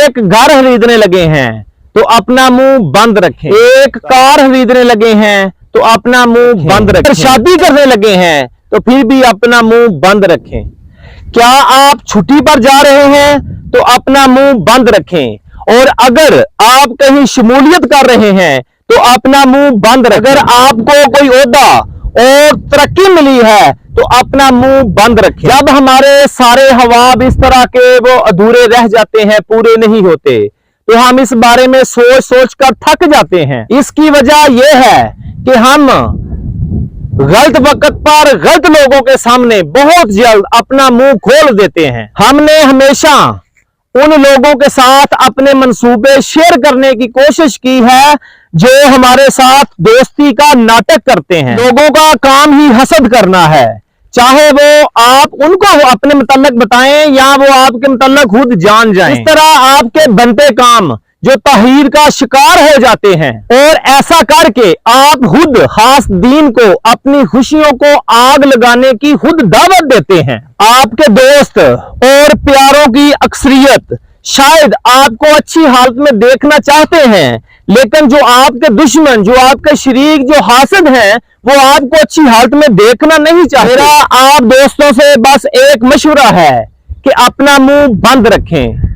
एक घर खरीदने लगे हैं तो अपना मुंह बंद रखें। एक कार खरीदने लगे हैं तो अपना मुंह बंद रखें। शादी करने लगे हैं तो फिर भी अपना मुंह बंद रखें। क्या आप छुट्टी पर जा रहे हैं तो अपना मुंह बंद रखें। और अगर आप कहीं शमूलियत कर रहे हैं तो अपना मुंह बंद रखें। अगर आपको कोई ओहदा और तरक्की मिली है तो अपना मुंह बंद रखें। जब हमारे सारे ख्वाब इस तरह के वो अधूरे रह जाते हैं, पूरे नहीं होते, तो हम इस बारे में सोच सोच कर थक जाते हैं। इसकी वजह यह है कि हम गलत वक्त पर गलत लोगों के सामने बहुत जल्द अपना मुंह खोल देते हैं। हमने हमेशा उन लोगों के साथ अपने मंसूबे शेयर करने की कोशिश की है जो हमारे साथ दोस्ती का नाटक करते हैं। लोगों का काम ही हसद करना है, चाहे वो आप उनको अपने मुतल्लक बताएं या वो आपके मुतल्लक खुद जान जाएं। इस तरह आपके बनते काम जो तहरीर का शिकार हो जाते हैं और ऐसा करके आप खुद खास दीन को अपनी खुशियों को आग लगाने की खुद दावत देते हैं। आपके दोस्त और प्यारों की अक्सरियत शायद आपको अच्छी हालत में देखना चाहते हैं, लेकिन जो आपके दुश्मन, जो आपके शरीक, जो हासिद हैं, वो आपको अच्छी हालत में देखना नहीं चाहते। मेरा आप दोस्तों से बस एक मशवरा है कि अपना मुंह बंद रखें।